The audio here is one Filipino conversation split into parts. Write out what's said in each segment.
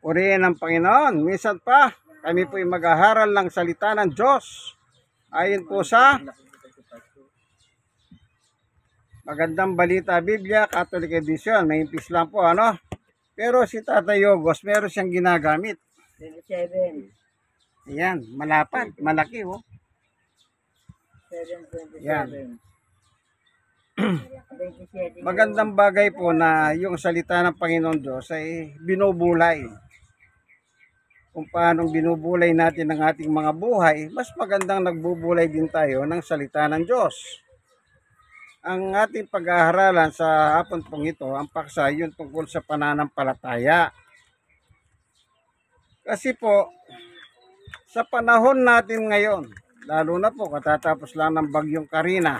Purihin ang Panginoon. Minsan pa, kami po'y mag-aharal ng salita ng Diyos. Ayon po sa Magandang Balita Biblia, Catholic Edition. May impis lang po, ano? Pero si Tatay Yogos, meron siyang ginagamit. 27. Ayan, malapad, malaki, oh. 727. Yan. 27. Magandang bagay po na yung salita ng Panginoon Diyos ay binubulay. Kung paano binubulay natin ang ating mga buhay, mas magandang nagbubulay din tayo ng salita ng Diyos. Ang ating pag-aaralan sa hapon pong ito, ang paksa, yun tungkol sa pananampalataya. Kasi po, sa panahon natin ngayon, lalo na po katatapos lang ng bagyong Karina,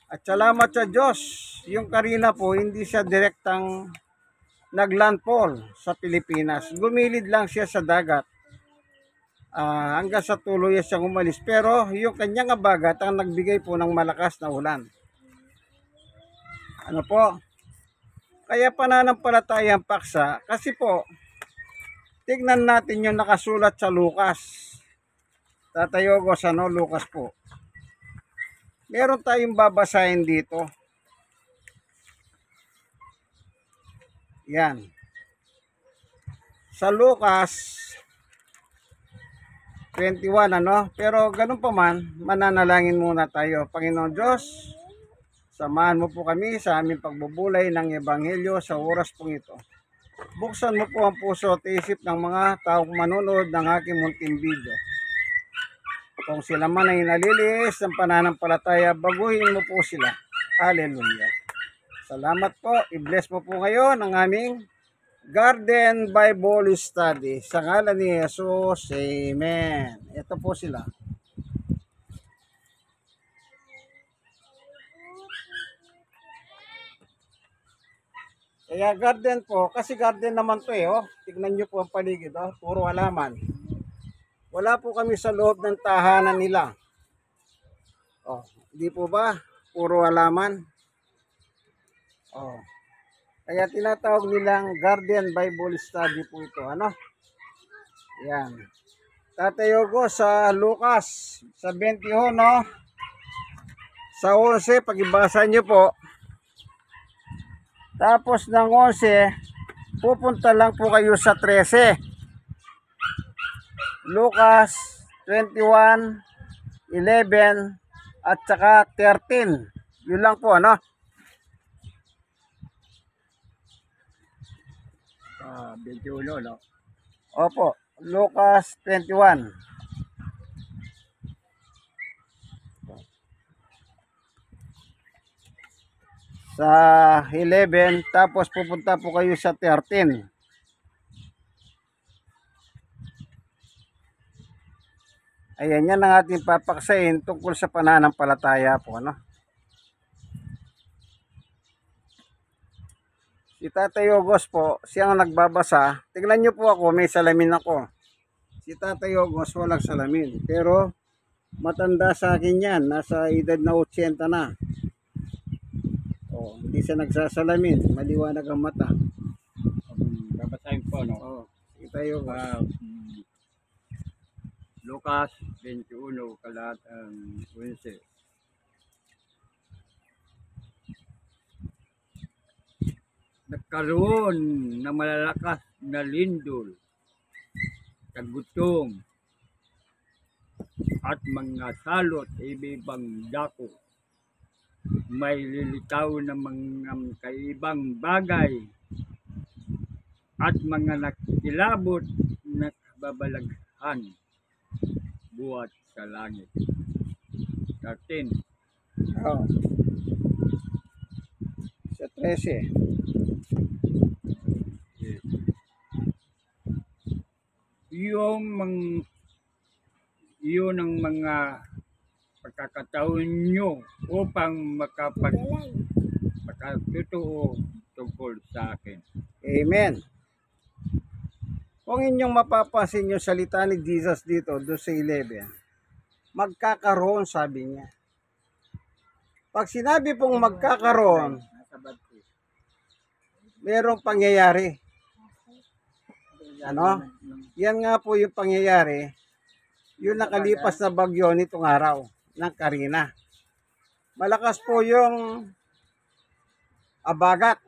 at salamat sa Diyos, yung Karina po, hindi siya direktang naglandfall sa Pilipinas. Gumilid lang siya sa dagat hanggang sa tuloy siyang umalis. Pero yung kanyang abagat ang nagbigay po ng malakas na ulan. Ano po? Kaya pananampalatayang paksa kasi po, tignan natin yung nakasulat sa Lucas. Tatayogos, ano, Lucas po. Meron tayong babasahin dito. Yan. Sa Lucas 21, ano? Pero ganun pa man, mananalangin muna tayo. Panginoon Diyos, samahan mo po kami sa aming pagbubulay ng Ebanghelyo sa oras pong ito. Buksan mo po ang puso at isip ng mga taong manonood ng aking munting video. Kung sila man ay naliliis ng pananampalataya, baguhin mo po sila. Hallelujah. Salamat po. I-bless mo po ngayon ang aming Garden Bible Study. Sa ngalan ni Jesus, Amen. Ito po sila. Kaya garden po, kasi garden naman to oh. Tignan nyo po ang paligid, oh. Puro halaman. Wala po kami sa loob ng tahanan nila. Oh, hindi po ba? Puro halaman. Oh. Kaya tinatawag nilang Garden Bible Study po ito, ano? Yan. Tatay Yogo sa Lucas sa 21, sa 11, pag-ibasa nyo po. Tapos ng 11, pupunta lang po kayo sa 13. Lucas 21, 11, at saka 13. Yun lang po, ano? 21, no? Opo, Lucas 21. Sa 11, tapos pupunta po kayo sa 13. Ayan, yan ang ating papaksain tungkol sa pananampalataya po, ano? Si Tatay Yogos po, siyang nagbabasa. Tignan nyo po ako, may salamin ako. Si Tatay Yogos, walang salamin. Pero, matanda sa akin yan. Nasa edad na 80 na. Oh, hindi siya nagsasalamin. Maliwanag ang mata. Babasahin po, no? Oh, si Tatay Yogos. Lucas 21, kalatang 11. Nagkaroon ng malalakas na lindol, kagutom, at mga salot ibang dako. May lilitaw na mga kaibang bagay at mga nakilabot na kababalaghan buhat sa langit. 13. Oh. Sa 13. Yun ang mga pagkakataon nyo upang makatotoo tungkol sa akin. Amen. Kung inyong mapapansin yung salita ni Jesus dito, doon sa 11, magkakaroon, sabi niya. Pag sinabi pong magkakaroon, merong pangyayari. Ano? Yan nga po yung pangyayari, yung nakalipas na bagyo nitong araw ng Karina. Malakas po yung abagat.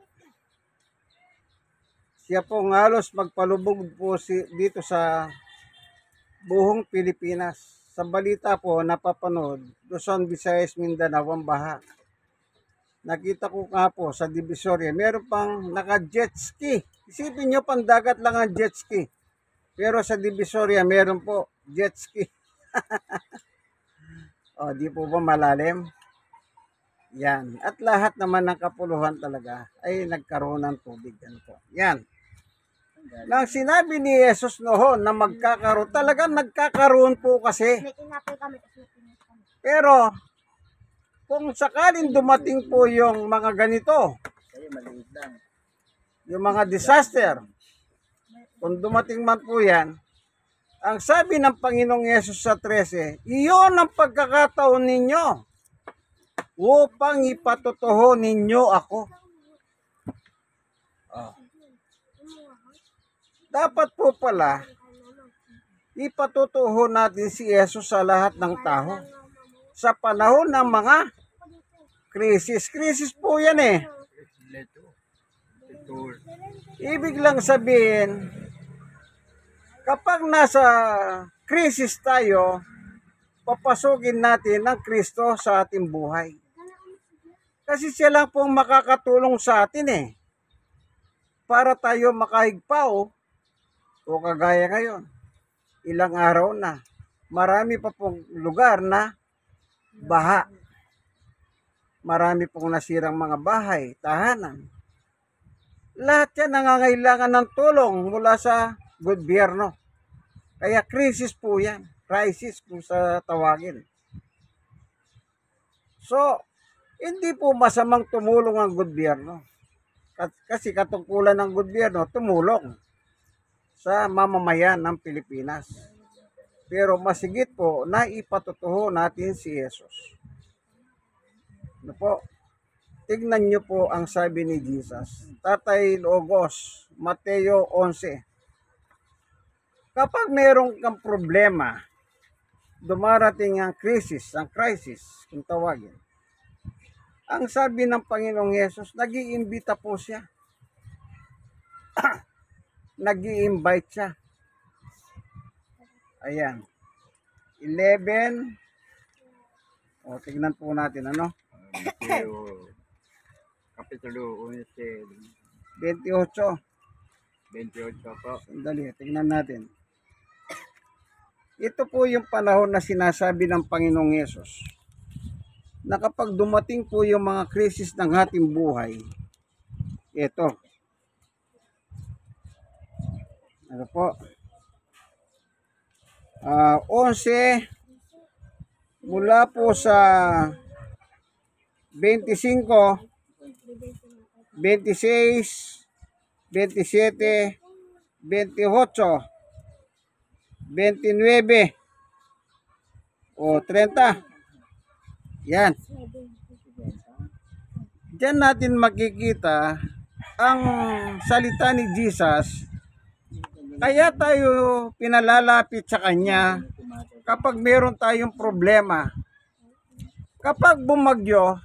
Siya po halos magpalubog po dito sa buong Pilipinas. Sa balita po, napapanood, Luzon, Visayas, Mindanao ang baha. Nakita ko nga po sa Divisoria, meron pang naka-jet ski. Isipin nyo, pandagat lang ang jet ski. Pero sa Divisoria, meron po jet ski. O, di po ba malalim? Yan. At lahat naman ng kapuluhan talaga ay nagkaroon ng tubig. Yan po. Yan. Nang sinabi ni Jesus noon na magkakaroon, talagang nagkakaroon po kasi. May tinapay kami. Tapos may pinis kami. Pero, kung sakaling dumating po yung mga ganito, yung mga disaster, kung dumating man po yan, ang sabi ng Panginoong Yesus sa 13, iyon ang pagkakataon ninyo upang ipatotoo ninyo ako. Oh. Dapat po pala, ipatotoo natin si Yesus sa lahat ng tao. Sa panahon ng mga krisis. Krisis po yan eh. Ibig lang sabihin, kapag nasa krisis tayo, papasukin natin ng Kristo sa ating buhay. Kasi siya lang pong makakatulong sa atin eh. Para tayo makahigpao, o kagaya ngayon, ilang araw na, marami pa pong lugar na baha. Marami pong nasirang mga bahay, tahanan. Lahat yan nangangailangan ng tulong mula sa gobyerno. Kaya krisis po yan. Crisis kung sa tawagin. So, hindi po masamang tumulong ang gobyerno. Kasi katungkulan ng gobyerno, tumulong sa mamamayan ng Pilipinas. Pero masigit po na ipatotoo natin si Jesus. Ano po? Tignan nyo po ang sabi ni Jesus. Tatay Logos, Mateo 11. Kapag mayroong kang problema, dumarating ang crisis, kung tawagin. Ang sabi ng Panginoong Yesus, nag-iimbita po siya. Nag-i-invite siya. Ayan. 11. O, tignan po natin, ano? Mateo, Kapitulo 11, 28. 28 po. Sandali, tignan natin. Ito po yung panahon na sinasabi ng Panginoong Yesus na kapag dumating po yung mga krisis ng ating buhay, ito. Ano po? 11 mula po sa 25, 26, 27, 28, 29, o 30. Yan. Diyan natin makikita ang salita ni Jesus. Kaya tayo pinalalapit sa Kanya kapag meron tayong problema. Kapag bumagyo,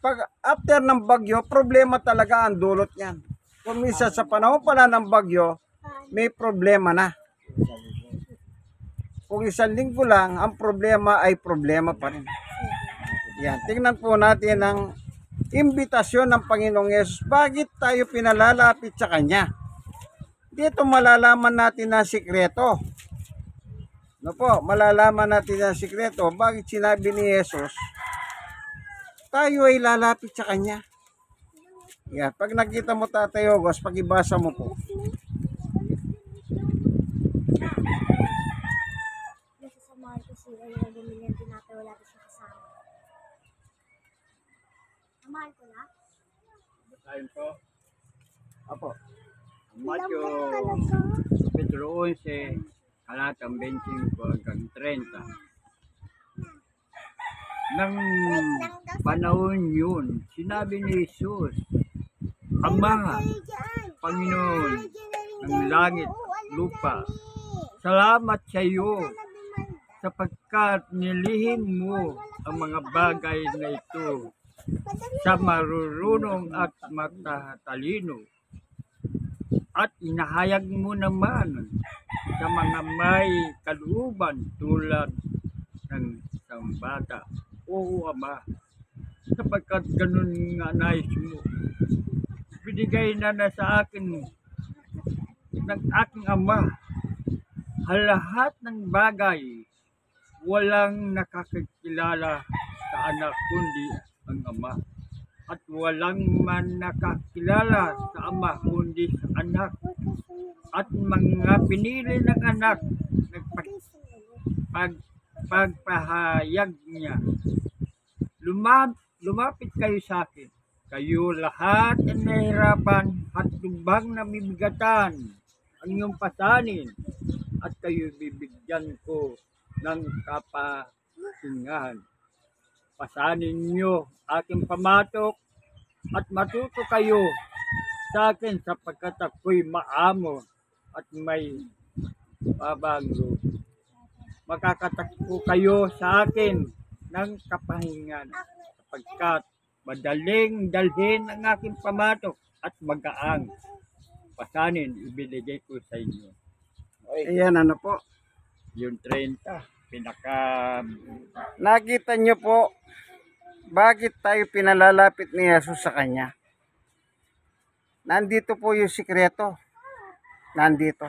pag after ng bagyo, problema talaga ang dulot niyan. Kung minsan sa panahon pala ng bagyo, may problema na. Kung isang linggo lang, ang problema ay problema pa rin. Yan, tingnan po natin ang imbitasyon ng Panginoong Yesus. Bakit tayo pinalalapit sa Kanya? Dito malalaman natin ang sikreto. No po, malalaman natin ang sikreto. Bakit sinabi ni Jesus, tayo ay lalapit sa Kanya? Yan, pag nakita mo Tatay Ogos, pag-ibasa mo po. Nasasamahan ko sila yung bumili ng tinapay. Wala ko siya kasama. Samahan ko na? Ayun po. Apo. Mateo, Kapitulo 11, talatang 25 hanggang 30. Nang panahon yun, sinabi ni Jesus, ang mga Panginoon ng langit lupa. Salamat sa iyo sapagkat nilihim mo ang mga bagay na ito sa marurunong at matatalino. At inahayag mo naman sa mga may kalooban tulad ng isang bata. Oo, Ama, sapagkat ganun nga nais mo. Binigay na sa akin ng aking Ama ang lahat ng bagay. Walang nakakilala sa anak kundi ang Ama. At walang man nakakilala sa Ama kundi sa anak. At mga pinili ng anak pagpahayag niya. Lumapit kayo sa akin. Kayo lahat na nahihirapan at lubhang namibigatan ang iyong pasanin at kayo bibigyan ko ng kapahingahan. Pasanin niyo aking pamatok at matuto kayo sa akin sapagkat ako'y maamo at may babang loob. Makakatakbo kayo sa akin ng kapahingan sapagkat madaling dalhin ang aking pamatok at magaang pasanin ibinigay ko sa inyo. Ayan, ano po. Yung 30, pinaka Nakita niyo po, bakit tayo pinalalapit ni Jesus sa Kanya? Nandito po yung sikreto. Nandito.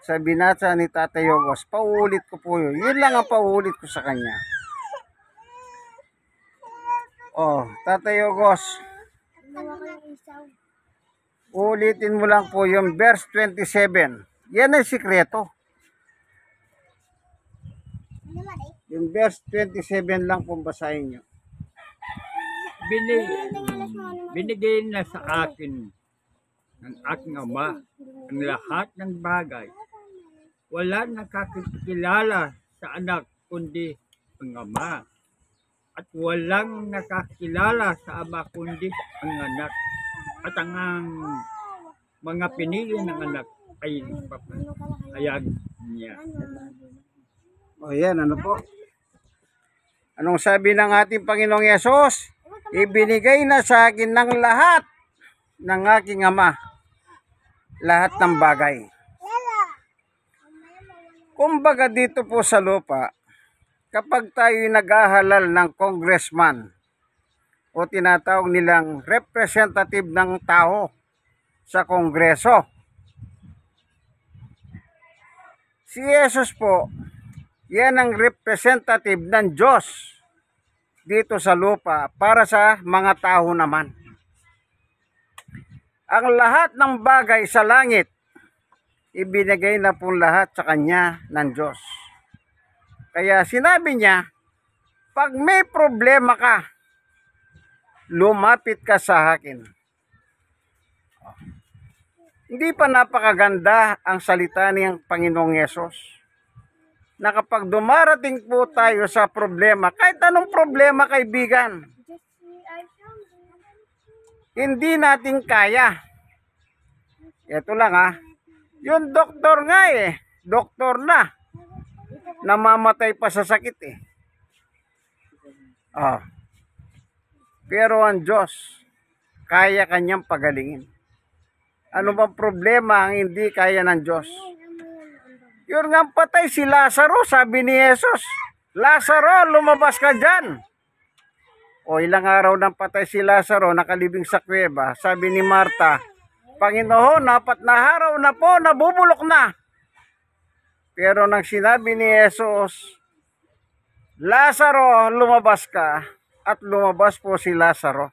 Sa binasa ni Tatay Yogos, pauulit ko po yun. Yun lang ang pauulit ko sa Kanya. Oh, Tatay Yogos, Gawa ko ng isaw. ulitin mo lang po yung verse 27. Yan ang sikreto. Ano ba, eh? Yung verse 27 lang pong basahin nyo. binigay na sa akin ng aking Ama ang lahat ng bagay. Wala nakakilala sa anak kundi ang Ama. At walang nakakilala sa Ama kundi ang anak. At ang mga pinili ng anak ay papahayag niya. O yan, ano po? Anong sabi ng ating Panginoong Yesus? Ibinigay na sa akin ng lahat ng aking Ama. Lahat ng bagay. Kumbaga dito po sa lupa, kapag tayo nag-ahalal ng congressman o tinatawag nilang representative ng tao sa kongreso, si Jesus po, yan ang representative ng Diyos dito sa lupa para sa mga tao naman. Ang lahat ng bagay sa langit, ibinigay na po lahat sa Kanya ng Diyos. Kaya sinabi niya, pag may problema ka, lumapit ka sa akin. Hindi pa napakaganda ang salita niyang Panginoong Yesus? Na kapag dumarating po tayo sa problema, kahit anong problema kaibigan, hindi natin kaya. Ito lang yung doktor nga doktor na, namamatay pa sa sakit Pero ang Diyos, kaya Kanyang pagalingin. Ano bang problema ang hindi kaya ng Diyos? Yun nga patay si Lazaro, sabi ni Jesus, Lazaro, lumabas ka dyan. O ilang araw nang patay si Lazaro, nakalibing sa kuweba, sabi ni Marta, Panginoon, 4 na araw na po, nabubulok na. Pero nang sinabi ni Jesus, Lazaro, lumabas ka, at lumabas po si Lazaro.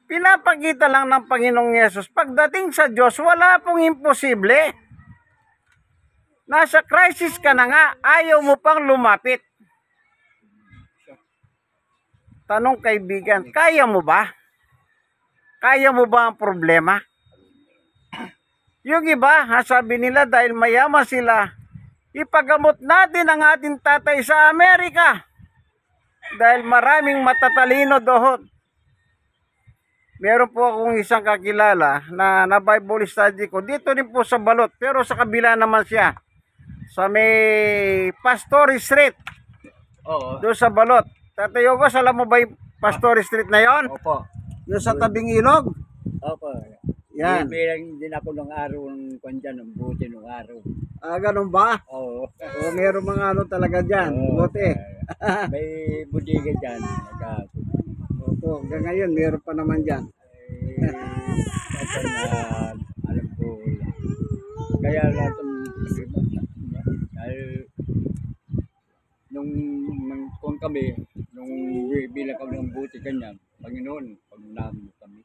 Pinapakita lang ng Panginoong Yesus, pagdating sa Diyos, wala pong imposible. Nasa crisis ka na nga, ayaw mo pang lumapit. Tanong kaibigan, kaya mo ba? Kaya mo ba ang problema? Yung iba, sabi nila dahil mayaman sila, ipagamot natin ang ating tatay sa Amerika. Dahil maraming matatalino doon. meron po akong isang kakilala na Bible study ko. Dito rin po sa Balot, pero sa kabila naman siya. Sa may Pastor Street, Oo. doon sa Balot. Tatay Ogos, alam mo ba yung Pastor Street na yon? Opo. Yung sa tabing ilog? Opo. Yan. Bilang din ako ng araw ng kanya ng buti ng araw. Ah, ganun ba? Oo. O, meron mga ano talaga dyan. Oo. Buti. May budiga dyan. Opo, hanggang ngayon, meron pa naman dyan. Alam ko. Kaya lahat ng dahil kung kami, nung bilang kami ng buti kanya, Panginoon, pag namin kami.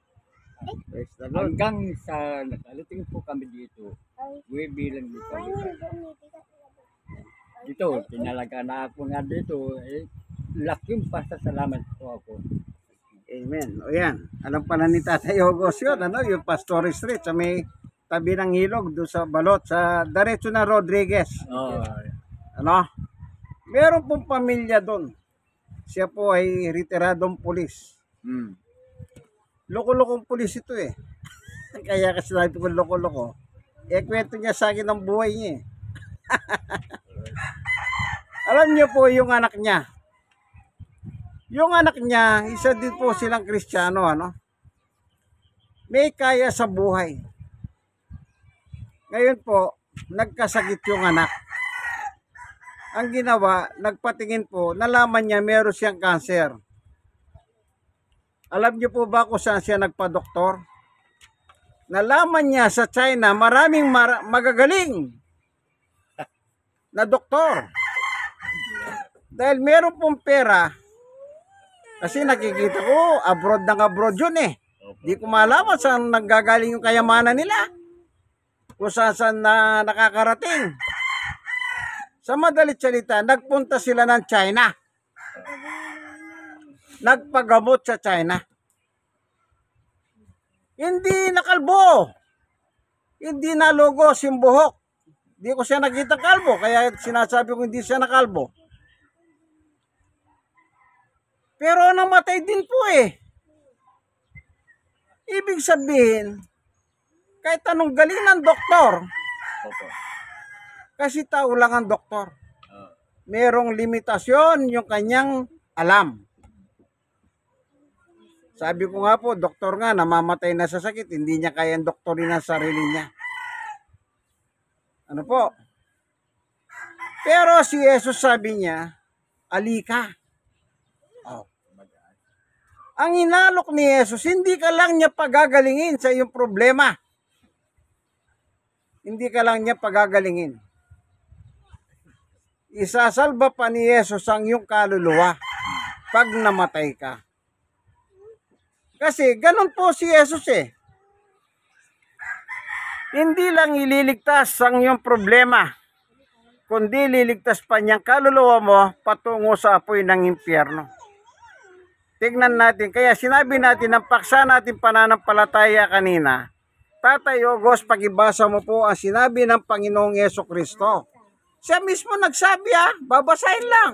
Praise the Lord. Hanggang sa nakalating po kami dito, bilang dito kami. Dito, tinalaga na ako nga dito, laking pasasalamat po ako. Amen. O yan. Alam pala ni Tatay Ogos yun, ano, yung Pastor Street sa may tabi ng ilog doon sa Balot, sa Diretso na Rodriguez. Oh, Ano? Meron pong pamilya doon. Siya po ay retiradong pulis. Loko-lokong pulis ito eh. Kaya kasi sabi ko loko-loko. Kwento niya sa akin ng buhay niya eh. Alam niyo po yung anak niya. Yung anak niya, isa din po silang Kristiyano, ano? May kaya sa buhay. Ngayon po, nagkasakit yung anak. Ang ginawa, nagpatingin po, nalaman niya meron siyang cancer. Alam niyo po ba kung saan siya nagpa-doktor? Nalaman niya sa China, maraming magagaling na doktor. Dahil meron pong pera, kasi nakikita ko, abroad ng abroad yun eh. Di ko malaman saan nanggagaling yung kayamanan nila. Kung saan na nakakarating. Sa madalit salita, nagpunta sila ng China. Nagpagamot sa China. Hindi nakalbo. Hindi nalugos yung buhok. Hindi ko siya nakita kalbo, kaya sinasabi ko hindi siya nakalbo. Pero namatay din po eh. Ibig sabihin, kahit anong galing ng doktor, opo. kasi tao lang ang doktor. Merong limitasyon yung kanyang alam. Sabi ko nga po, doktor nga, namamatay na sa sakit, hindi niya kayang doktorin ang sarili niya. Ano po? Pero si Jesus sabi niya, alika. Oh. Ang inalok ni Jesus, hindi ka lang niya pagagalingin sa iyong problema. Hindi ka lang niya pagagalingin. Isasalba pa ni Jesus ang iyong kaluluwa pag namatay ka. Kasi ganun po si Jesus eh. Hindi lang ililigtas ang iyong problema, kundi liligtas pa niyang kaluluwa mo patungo sa apoy ng impyerno. Tignan natin, kaya sinabi natin ng paksa natin pananampalataya kanina, Tatay Ogos, pagibasa mo po ang sinabi ng Panginoong Jesucristo. Siya mismo nagsabi babasahin lang.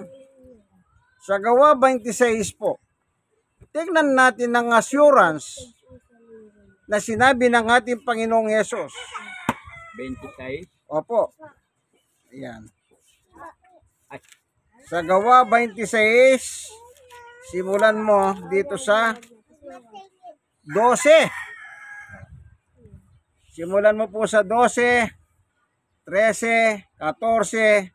Sa Gawa 26 po. Tignan natin ang assurance na sinabi ng ating Panginoong Yesus. 26. Opo. Ayan. Sa Gawa 26, simulan mo dito sa 12. Simulan mo po sa 12, 13, 14,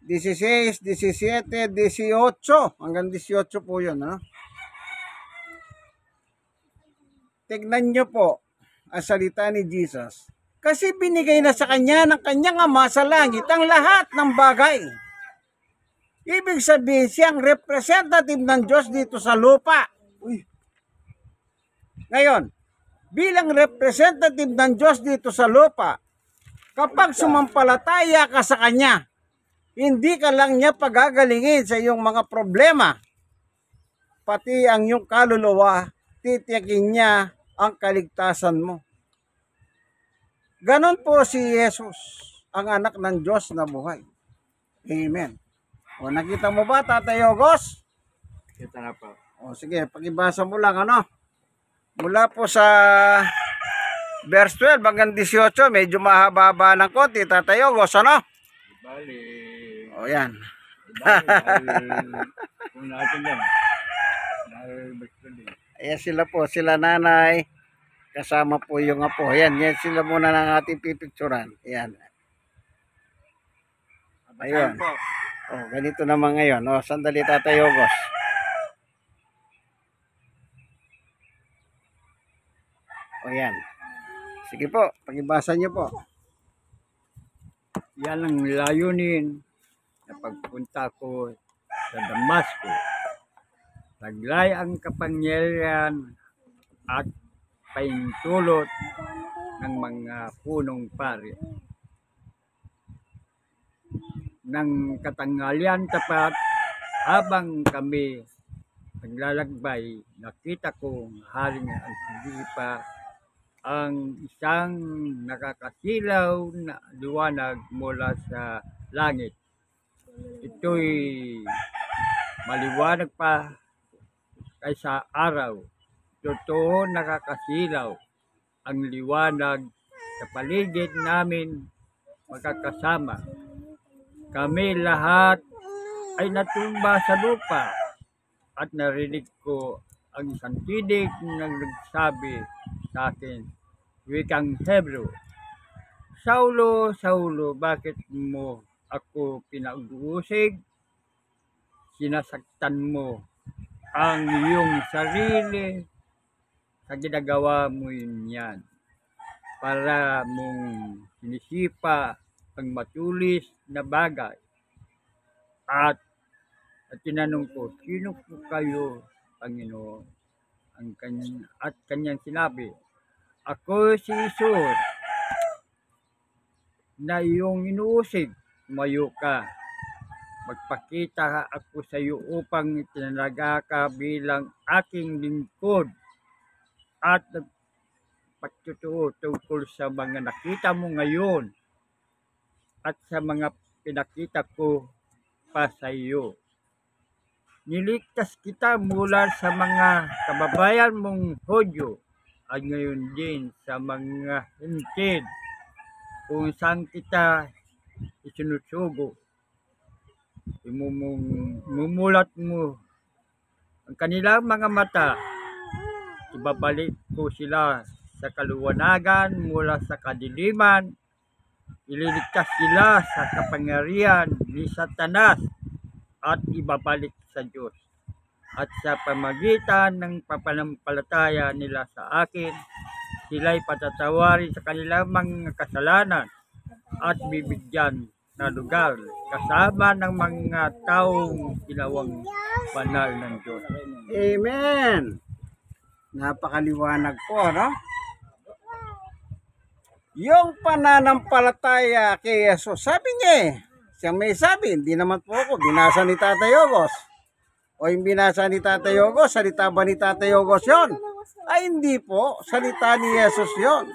16, 17, 18. Hanggang 18 po yun. Ano? Tignan nyo po ang salita ni Jesus. Kasi binigay na sa kanya ng kanyang ama sa langit ang lahat ng bagay. Ibig sabihin, siyang representative ng Diyos dito sa lupa. Ngayon, bilang representative ng Diyos dito sa lupa, kapag sumampalataya ka sa Kanya, hindi ka lang niya pagagalingin sa iyong mga problema, pati ang iyong kaluluwa, titiyakin niya ang kaligtasan mo. Ganon po si Jesus, ang anak ng Diyos na buhay. Amen. O nakita mo ba, Tatay Ogos? Kita na po. O sige, pagibasa mo lang ano. Mula po sa verse 12 hanggang 18, medyo mahaba-haba ng konti, Tatay Ogos, ano? Bali. O yan. Kung natin yan. Dahil gusto din. Ayan sila po, sila nanay. Kasama po yung apo. Ayan, yan sila muna ng ating pipicturan. Ayan. Ayun. Po. Oh, ganito naman ngayon. Oh, sandali, Tatay Ogos. O yan. Sige po, pagibasa niyo po. Yan ang layunin na pagpunta ko sa Damasco. Taglay ang kapangyarihan at paintulot ng mga punong pari. Ng katanghalian tapat, habang kami naglalakbay, nakita kong Haring Agripa, ang isang nakakasilaw na liwanag mula sa langit. Ito'y maliwanag pa kaysa araw. Totoo nakakasilaw ang liwanag sa paligid namin magkakasama. Kami lahat ay natumba sa lupa at narinig ko ang isang tinig na nagsabi sa akin, wikang Hebrew, Saulo, Saulo, bakit mo ako pinag-uusig? Sinasaktan mo ang iyong sarili sa ginagawa mo yan para mong sinisipa ang matulis na bagay. At tinanong ko, sino po kayo, Panginoon? At kanyang sinabi, ako si Isur na iyong inuusig, tumayo ka. Magpakita ako sa iyo upang itinalaga ka bilang aking lingkod at pagtutoo tungkol sa mga nakita mo ngayon at sa mga pinakita ko pa sa iyo. Niligtas kita mula sa mga kababayan mong Hudyo at ngayon din sa mga hintil kung saan kita isinusugo. Mumulat mo ang kanilang mga mata. Ibabalik ko sila sa kaluwanagan mula sa kadiliman. Ililigtas sila sa kapangyarihan ni Satanas at ibabalik sa Diyos. At sa pamagitan ng papanampalataya nila sa akin, sila'y patatawarin sa kanilang mga kasalanan at bibigyan na lugar kasama ng mga taong ginawang banal ng Diyos. Amen. Napakaliwanag po, no? Yung pananampalataya kay Jesus, sabi niya siyang may sabi, hindi naman po ako, binasa ni Tatay Ogos. O yung binasa ni Tatay Ogos, salita ba ni Tatay Ogos yun? Ay hindi po, salita ni Jesus yun.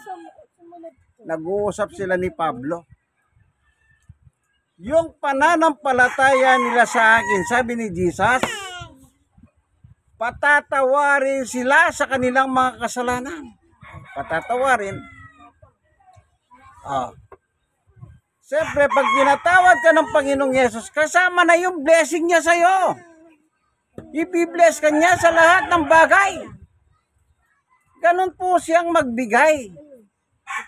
Nag-uusap sila ni Pablo. Yung pananampalataya nila sa akin, sabi ni Jesus, patatawarin sila sa kanilang mga kasalanan. Patatawarin. Siyempre, pag pinatawad ka ng Panginoong Yesus, kasama na yung blessing niya sa'yo. Ibi-bless ka niya sa lahat ng bagay. Ganun po siyang magbigay.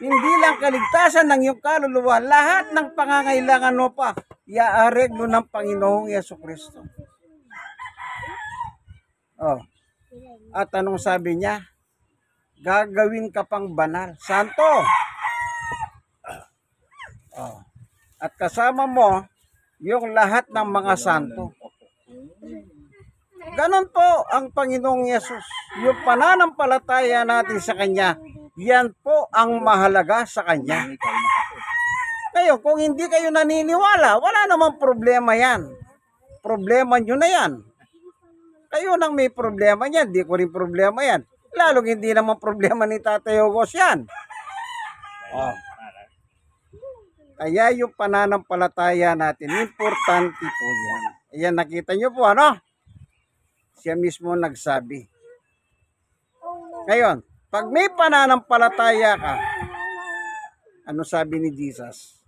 Hindi lang kaligtasan ng iyong kaluluwa, lahat ng pangangailangan mo pa, iaareglo ng Panginoong Yesu-Kristo. At anong sabi niya? Gagawin ka pang banal. Santo. At kasama mo yung lahat ng mga santo. Ganon po ang Panginoong Yesus. Yung pananampalataya natin sa Kanya, yan po ang mahalaga sa Kanya. Ngayon, kung hindi kayo naniniwala, wala namang problema yan. Problema nyo na yan. Kayo nang may problema yan, di ko rin problema yan. Lalong hindi naman problema ni Tatay Ogos yan. Kaya yung pananampalataya natin, importante po yan. Ayan, nakita nyo po, ano? Siya mismo nagsabi. Ngayon, pag may pananampalataya ka, ano sabi ni Jesus?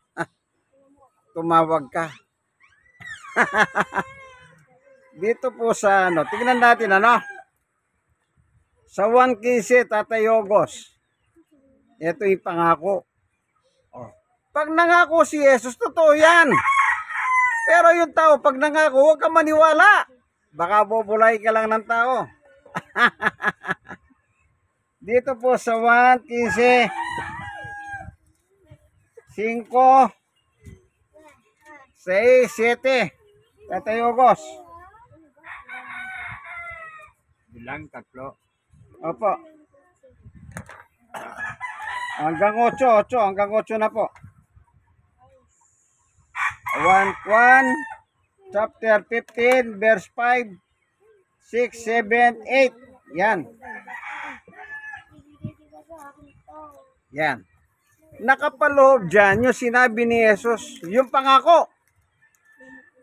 Tumawag ka. Dito po sa ano, tingnan natin ano. Sa 1:15, Tatay Ogos. Ito yung pangako. Oh. Pag nangako si Jesus, totoo yan. Pero yung tao, pag nangako, huwag ka maniwala. Baka bubulay ka lang ng tao. Dito po sa 1:15, 5, 6, 7. Tatay Ogos. Bilang 3. Opo. Hanggang 8, hanggang 8 na po. 1 chapter 15, verse 5, 6, 7, 8. Yan. Yan. Nakapaloob dyan yung sinabi ni Jesus, yung pangako.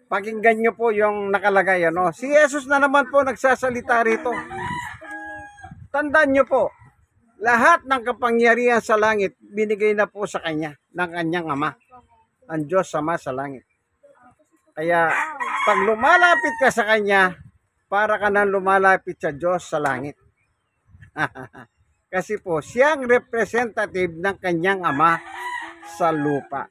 Pakinggan nyo po yung nakalagay. Ano? Si Jesus na naman po nagsasalita rito. Tandaan nyo po, lahat ng kapangyarihan sa langit, binigay na po sa Kanya, ng Kanyang Ama. Ang Diyos Ama sa langit. Kaya, pag lumalapit ka sa Kanya, para ka nang lumalapit sa Diyos sa langit. Kasi po, siyang representative ng Kanyang Ama sa lupa.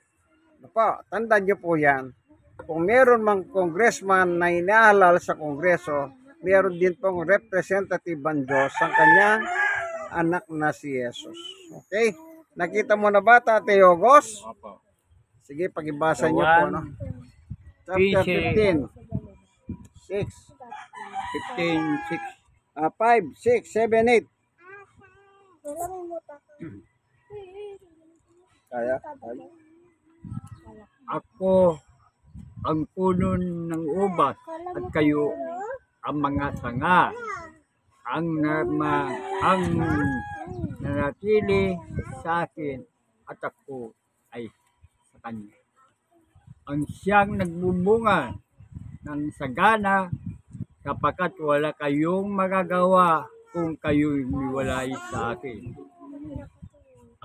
Po, tandaan nyo po yan. Kung meron mang congressman na inaalal sa kongreso, meron din pong representative ang Diyos ang kanyang anak na si Jesus. Okay? Nakita mo na ba, Tatay Ogos? Opo. Sige, pag-ibasa niyo po. No? Chapter 15. 6. 15, 6. 5, 6, 7, 8. Kaya? Ako ang puno ng ubas at kayo ang mga sanga. Ang nanatili sa akin at ako ay sa kanya. Ang siyang nagbubunga ng sagana kapagkat wala kayong magagawa kung kayo'y miwalay sa akin.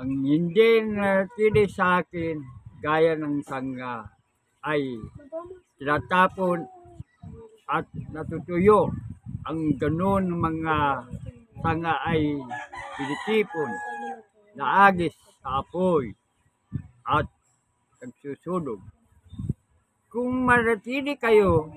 Ang hindi nanatili sa akin gaya ng sanga ay tinatapon at natutuyo. Ang ganun mga sanga ay pinitipon, naagis sa apoy at nagsusunog. Kung manatili kayo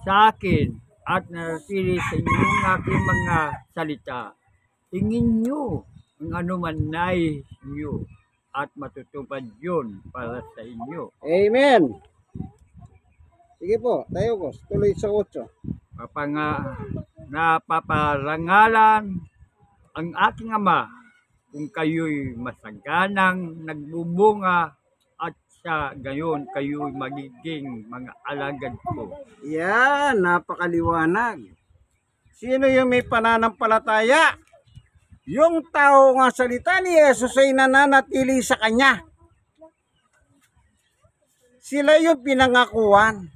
sa akin at nanatili sa inyong aking mga salita, tingin nyo ang anuman nais nyo at matutupad yun para sa inyo. Amen. Sige po, tayo ko. Tuloy sa 8. Napaparangalan ang aking Ama kung kayo'y masaganang nagbubunga at sa gayon kayo'y magiging mga alagad ko. Yan, napakaliwanag. Sino yung may pananampalataya? Yung tao nga salita ni Jesus ay nananatili sa Kanya. Sila yung pinangakuan.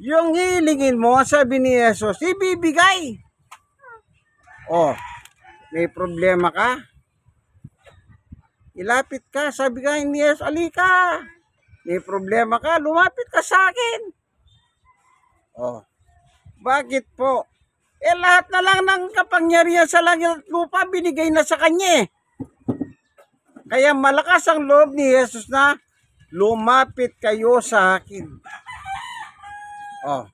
Yung hilingin mo, sabi ni Jesus, ibibigay. Oh, may problema ka? Ilapit ka, sabi ka ni Jesus, alika. May problema ka, lumapit ka sa akin. Oh, bakit po? Lahat na lang ng kapangyarihan sa langit at lupa binigay na sa Kanya. Kaya malakas ang loob ni Jesus na lumapit kayo sa akin. Oh.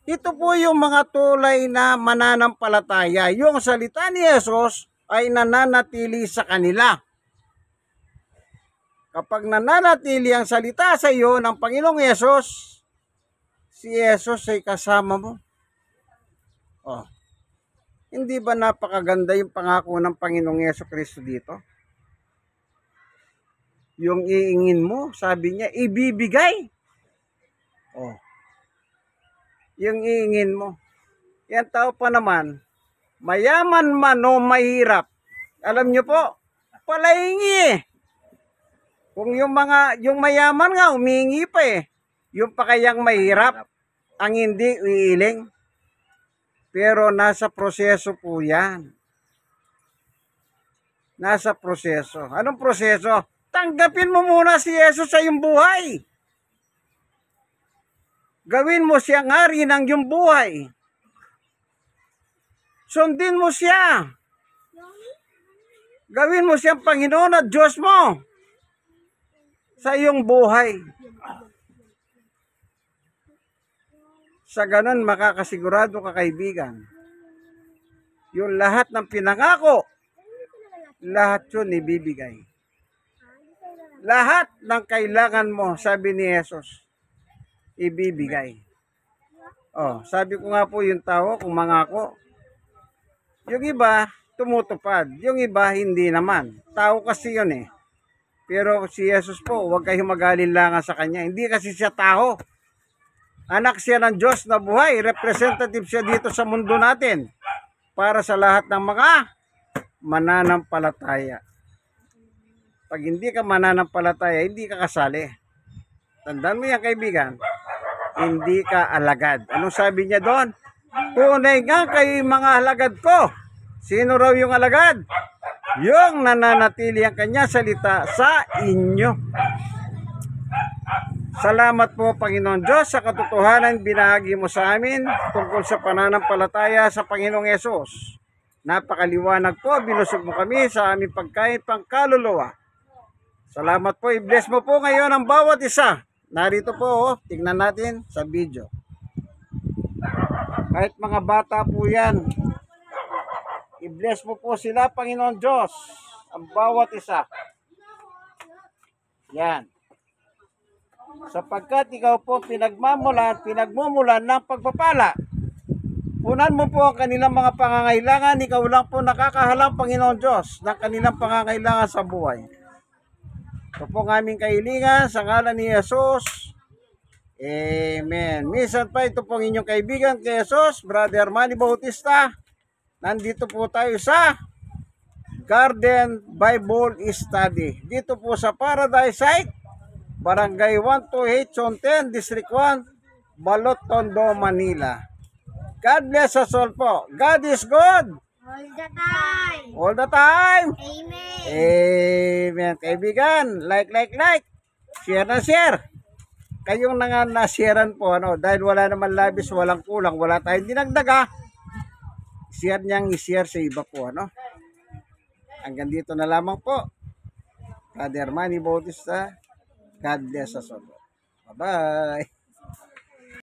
Ito po yung mga tulay na mananampalataya. Yung salita ni Jesus ay nananatili sa kanila. Kapag nananatili ang salita sa iyo ng Panginoong Jesus, si Jesus ay kasama mo. Oh. Hindi ba napakaganda yung pangako ng Panginoong Jesucristo dito? Yung iingin mo, sabi niya, ibibigay. Oh. Yung iingin mo. Yan tao pa naman, mayaman man o mahirap. Alam niyo po, palahingi eh. Kung yung mayaman nga, humingi pa eh. Yung pa kayang mahirap, ang hindi uiiling. Pero nasa proseso po yan. Nasa proseso. Anong proseso? Tanggapin mo muna si Jesus sa iyong buhay. Gawin mo siyang hari ng iyong buhay. Sundin mo siya. Gawin mo siyang Panginoon at Diyos mo sa iyong buhay. Sa ganun, makakasigurado ka, kaibigan. Yung lahat ng pinangako, lahat yun ibibigay. Lahat ng kailangan mo, sabi ni Jesus, ibibigay. Oh, sabi ko nga po yung tao, kung mangako, yung iba, tumutupad. Yung iba, hindi naman. Tao kasi yun eh. Pero si Jesus po, huwag kayong mag-alinlangan sa kanya. Hindi kasi siya tao. Anak siya ng Diyos na buhay. Representative siya dito sa mundo natin. Para sa lahat ng mga mananampalataya. Pag hindi ka mananampalataya, hindi ka kasali. Tandaan mo yan, kaibigan. Hindi ka alagad. Anong sabi niya doon? Tunay nga kay mga alagad ko. Sino raw yung alagad? Yung nananatili ang kanya salita sa inyo. Salamat po, Panginoon Diyos, sa katotohanan binahagi mo sa amin tungkol sa pananampalataya sa Panginoong Yesus. Napakaliwanag po, binusog mo kami sa aming pagkain pangkaluluwa. Salamat po, i-bless mo po ngayon ang bawat isa. Narito po, tingnan natin sa video. Kahit mga bata po yan, i-bless mo po sila, Panginoon Diyos, ang bawat isa. Yan. Sapagkat ikaw po pinagmumulan ng pagpapala. Punan mo po ang kanilang mga pangangailangan. Ikaw lang po nakakahalang, Panginoon Diyos, ng kanilang pangangailangan sa buhay. Ito po ang aming kahilingan sa ngalan ni Jesus. Amen. Minsan pa, ito po ang inyong kaibigan kay Jesus, Brother Manny Bautista. Nandito po tayo sa Garden Bible Study. Dito po sa Paradise Site, Barangay 128, Zone 10, District 1, Balot, Tondo, Manila. God bless us all po. God is good. All the time. All the time. Amen. Amen. Kaibigan, like. Share na share. Kayong na-sharean po, dahil wala naman labis, walang kulang, wala tayong dinagdaga. Share niyang i-share sa iba po, Hanggang dito na lamang po. Brother Manny Bautista, God bless us all. Bye-bye.